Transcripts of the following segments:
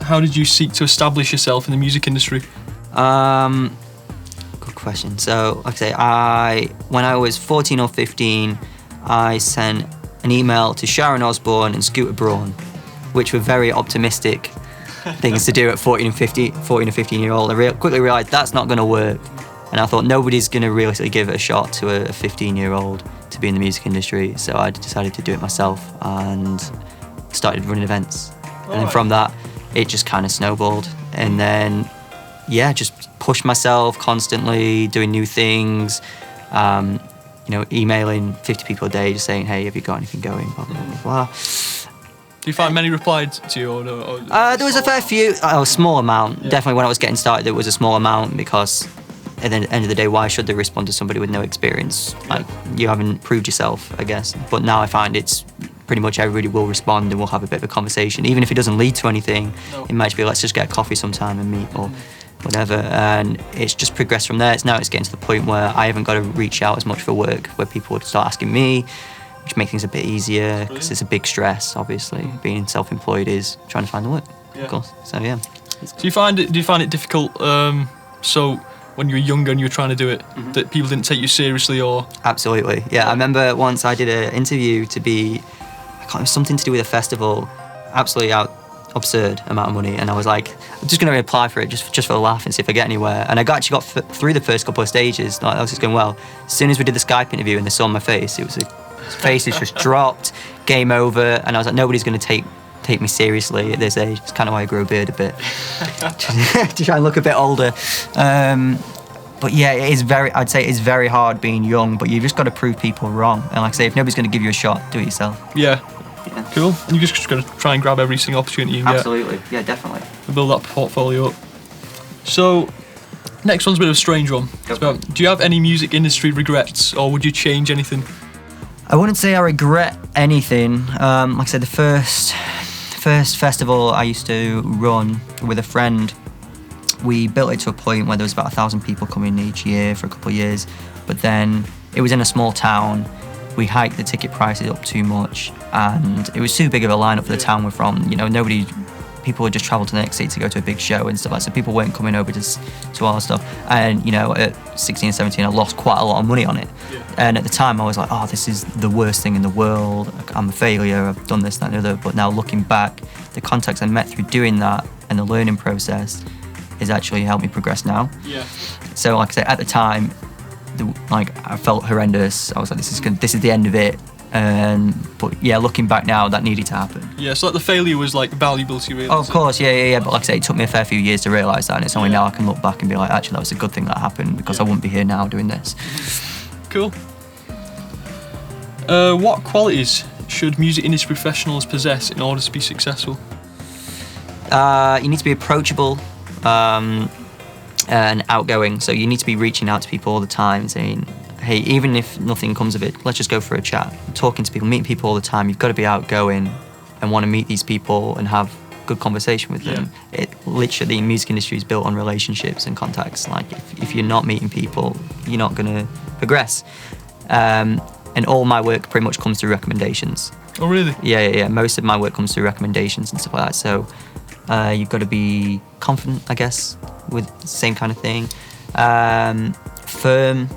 how did you seek to establish yourself in the music industry? Good question. So, like I say, when I was 14 or 15, I sent an email to Sharon Osbourne and Scooter Braun, which were very optimistic things to do at 14 and 15-year-old. I quickly realised that's not going to work. And I thought nobody's going to realistically give it a shot to a 15-year-old to be in the music industry. So I decided to do it myself and started running events. And then from that, it just kind of snowballed. And then, yeah, just pushed myself constantly, doing new things, emailing 50 people a day, just saying, hey, have you got anything going, blah, blah, blah, blah. Do you find many replied to you? Or no? There was a fair few, a small amount. Yeah. Definitely when I was getting started, there was a small amount because at the end of the day, why should they respond to somebody with no experience? Like, you haven't proved yourself, I guess. But now I find it's pretty much everybody will respond and we'll have a bit of a conversation. Even if it doesn't lead to anything, it might be let's just get a coffee sometime and meet or whatever. And it's just progressed from there. It's getting to the point where I haven't got to reach out as much for work, where people would start asking me, which makes things a bit easier because it's a big stress, obviously. Being self-employed is trying to find the work, of course. So, yeah. Do you find it difficult, so when you were younger and you were trying to do it, that people didn't take you seriously or...? Absolutely, yeah. I remember once I did an interview it was something to do with a festival, absolutely absurd amount of money, and I was like, I'm just going to apply for it just for a laugh and see if I get anywhere. And I actually got through the first couple of stages. Like, I was just going well. As soon as we did the Skype interview and they saw my face, his face is just dropped, game over, and I was like, nobody's going to take me seriously at this age. It's kind of why I grew a beard a bit to try and look a bit older. But yeah, I'd say it's very hard being young, but you've just got to prove people wrong. And like I say, if nobody's going to give you a shot, do it yourself. Yeah. Cool. And you're just going to try and grab every single opportunity you can Absolutely. Yeah, definitely. Build that portfolio up. So, next one's a bit of a strange one. Do you have any music industry regrets, or would you change anything? I wouldn't say I regret anything. Like I said, the first festival I used to run with a friend, we built it to a point where there was about 1,000 people coming each year for a couple of years, but then it was in a small town. We hiked the ticket prices up too much, and it was too big of a lineup for the town we're from. People would just travel to the next city to go to a big show and stuff like that, so people weren't coming over to our stuff. And at 16 and 17, I lost quite a lot of money on it. And at the time I was like, this is the worst thing in the world, I'm a failure, I've done this, that and the other. But now looking back, the contacts I met through doing that and the learning process has actually helped me progress now. So like I said, at the time, I felt horrendous. I was like, this is the end of it. But yeah, looking back now, that needed to happen. Yeah, so the failure was valuable to you, really. Oh, of course, yeah. But like I say, it took me a fair few years to realise that, and it's only now I can look back and be like, actually, that was a good thing that happened, because I wouldn't be here now doing this. Cool. What qualities should music industry professionals possess in order to be successful? You need to be approachable and outgoing. So you need to be reaching out to people all the time, saying, hey, even if nothing comes of it, let's just go for a chat. Talking to people, meeting people all the time. You've got to be outgoing and want to meet these people and have good conversation with them. The music industry is built on relationships and contacts. Like, if you're not meeting people, you're not going to progress. And all my work pretty much comes through recommendations. Oh, really? Yeah. Most of my work comes through recommendations and stuff like that. So you've got to be confident, I guess, with the same kind of thing. Firm,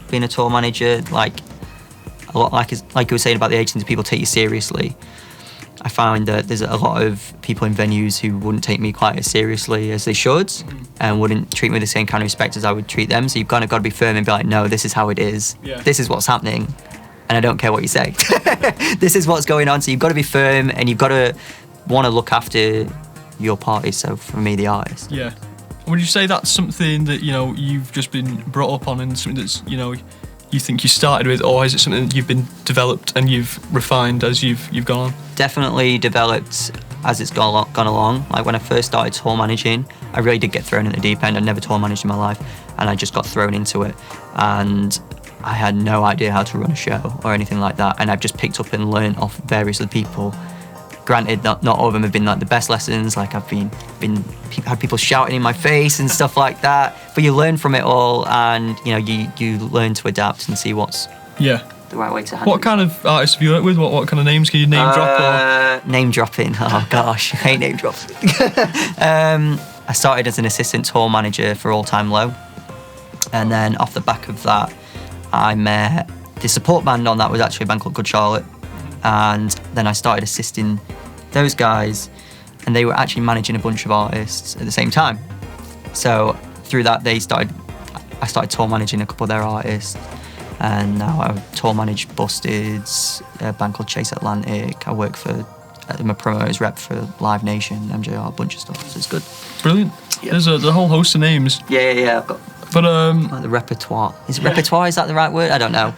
being a tour manager, like you were saying about the agency, people take you seriously. I find that there's a lot of people in venues who wouldn't take me quite as seriously as they should, and wouldn't treat me with the same kind of respect as I would treat them. So you've kind of got to be firm and be like, no, this is how it is. This is what's happening, and I don't care what you say. This is what's going on. So you've got to be firm, and you've got to want to look after your party. So for me, the artist. Yeah. Would you say that's something that you've just been brought up on, and something that's you think you started with, or is it something that you've been developed and you've refined as you've gone on? Definitely developed as it's gone along. Like when I first started tour managing, I really did get thrown in the deep end. I'd never tour managed in my life, and I just got thrown into it, and I had no idea how to run a show or anything like that. And I've just picked up and learned off various other people. Granted, not all of them have been like the best lessons. Like I've had people shouting in my face and stuff like that. But you learn from it all, and you learn to adapt and see what's the right way to handle What kind of artists have you worked with? What kind of names can you name drop? Or? Name dropping. Oh gosh, I hate name dropping. I started as an assistant tour manager for All Time Low, and then off the back of that, I met the support band on that was actually a band called Good Charlotte, and then I started assisting those guys, and they were actually managing a bunch of artists at the same time. So through that, I started tour managing a couple of their artists, and now I tour manage Busted's, a band called Chase Atlantic. I work for, I'm a promoter's rep for Live Nation, MJR, a bunch of stuff, so it's good. Brilliant. Yeah. There's a whole host of names. Yeah, I've got But like the repertoire. Is repertoire, is that the right word? I don't know.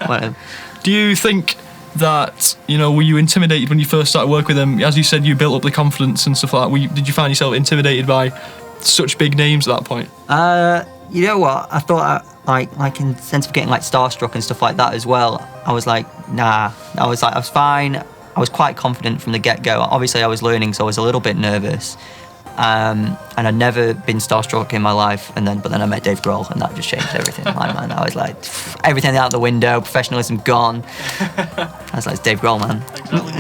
do you think that, were you intimidated when you first started working with them? As you said, you built up the confidence and stuff like that. Did you find yourself intimidated by such big names at that point? You know what? I thought, like in the sense of getting like starstruck and stuff like that as well. I was like, nah. I was fine. I was quite confident from the get-go. Obviously, I was learning, so I was a little bit nervous. And I'd never been starstruck in my life, but then I met Dave Grohl, and that just changed everything. Man, I was like, everything out the window, professionalism gone. I was like, it's Dave Grohl, man. Exactly.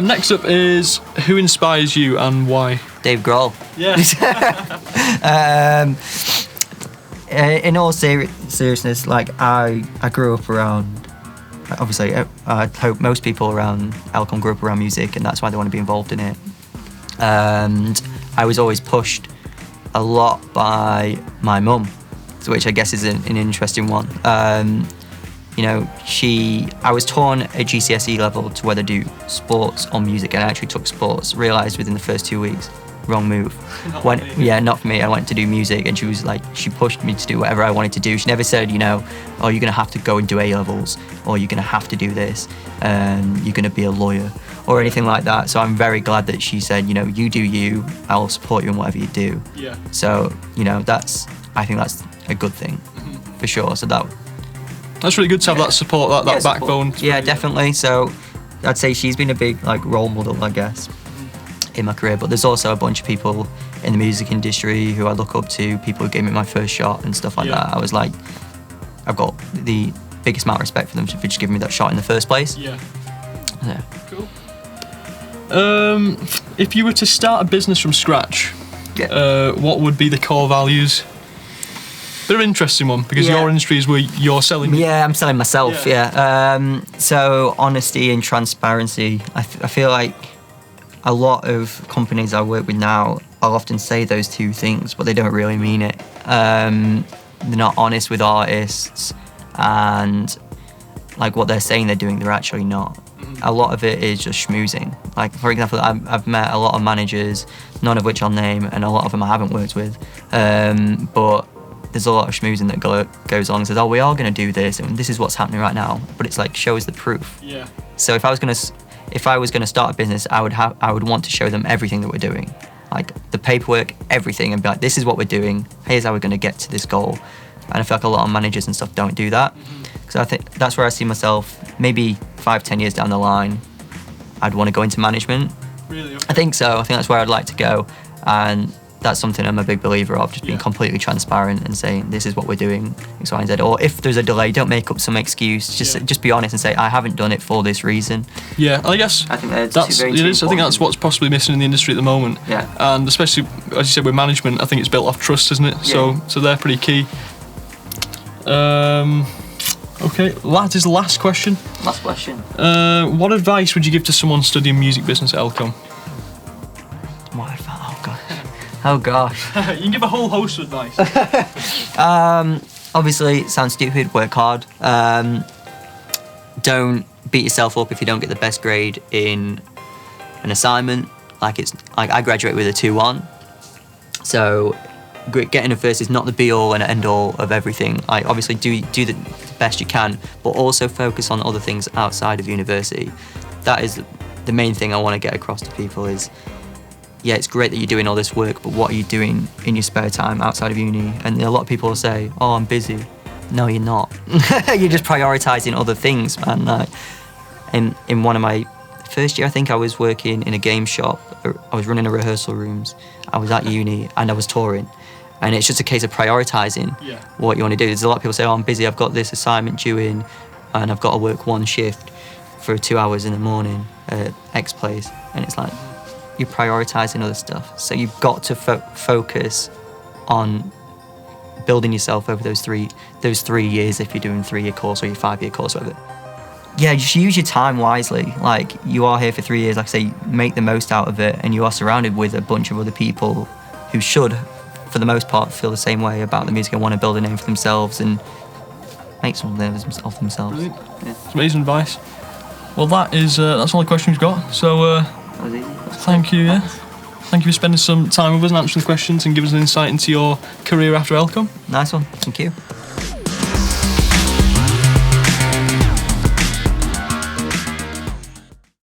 Next up is, who inspires you and why? Dave Grohl. Yeah. In all seriousness, like I grew up around. Obviously, I hope most people around LCoM grew up around music, and that's why they want to be involved in it. And I was always pushed a lot by my mum, which I guess is an interesting one. I was torn at GCSE level to whether to do sports or music, and I actually took sports. Realised within the first 2 weeks, wrong move. Not for me. I went to do music, and she pushed me to do whatever I wanted to do. She never said, oh, you're gonna have to go and do A levels, or you're gonna have to do this, you're gonna be a lawyer, or anything like that. So I'm very glad that she said, you do you, I'll support you in whatever you do. Yeah. So, I think that's a good thing, for sure. So that's really good to have that support, that backbone. Yeah, definitely. So I'd say she's been a big role model, I guess, in my career. But there's also a bunch of people in the music industry who I look up to, people who gave me my first shot and stuff like that. I was like, I've got the biggest amount of respect for them for just giving me that shot in the first place. Yeah. Yeah. Cool. If you were to start a business from scratch, what would be the core values? Bit of an interesting one, because your industry is where you're selling. Yeah, I'm selling myself, so honesty and transparency. I feel like a lot of companies I work with now, I'll often say those two things, but they don't really mean it. They're not honest with artists, and what they're saying they're doing, they're actually not. A lot of it is just schmoozing. For example, I've met a lot of managers, none of which I'll name, and a lot of them I haven't worked with, but there's a lot of schmoozing that goes on and says, oh, we are going to do this, and this is what's happening right now, but it's show us the proof. Yeah. So if I was going to start a business, I would want to show them everything that we're doing, the paperwork, everything, and be like, this is what we're doing, here's how we're going to get to this goal. And I feel like a lot of managers and stuff don't do that. So I think that's where I see myself, maybe 5-10 years down the line, I'd want to go into management. Really? Okay. I think so. I think that's where I'd like to go, and that's something I'm a big believer of, just being completely transparent and saying, this is what we're doing, X, Y, and Z. Or if there's a delay, don't make up some excuse. Just be honest and say, I haven't done it for this reason. Yeah, I guess I think I think that's what's possibly missing in the industry at the moment. Yeah. And especially, as you said, with management, I think it's built off trust, isn't it? Yeah. So they're pretty key. Okay, that is the last question. Last question. What advice would you give to someone studying music business at LCoM? What advice? Oh gosh. You can give a whole host of advice. Obviously, it sounds stupid, work hard. Don't beat yourself up if you don't get the best grade in an assignment. I graduated with a 2-1. So getting a first is not the be all and end all of everything. Obviously do the best you can, but also focus on other things outside of university. That is the main thing I want to get across to people is, yeah, it's great that you're doing all this work, but what are you doing in your spare time outside of uni? And a lot of people will say, oh, I'm busy. No, you're not. You're just prioritising other things, man. In one of my first year, I think I was working in a game shop. I was running a rehearsal rooms. I was at uni and I was touring. And it's just a case of prioritising what you want to do. There's a lot of people say, oh, I'm busy, I've got this assignment due in and I've got to work one shift for 2 hours in the morning at X place, and it's like you're prioritising other stuff. So you've got to focus on building yourself over those 3 years if you're doing a 3-year course or your 5-year course, whatever. Yeah, just use your time wisely. Like, you are here for 3 years, like I say, make the most out of it, and you are surrounded with a bunch of other people who should, for the most part, feel the same way about the music and want to build a name for themselves and make something of themselves. Brilliant. Yeah. It's amazing advice. Well, that's all the questions we've got. So, That was easy. thank you. Yeah. Thank you for spending some time with us and answering the questions and giving us an insight into your career after LCoM. Nice one. Thank you.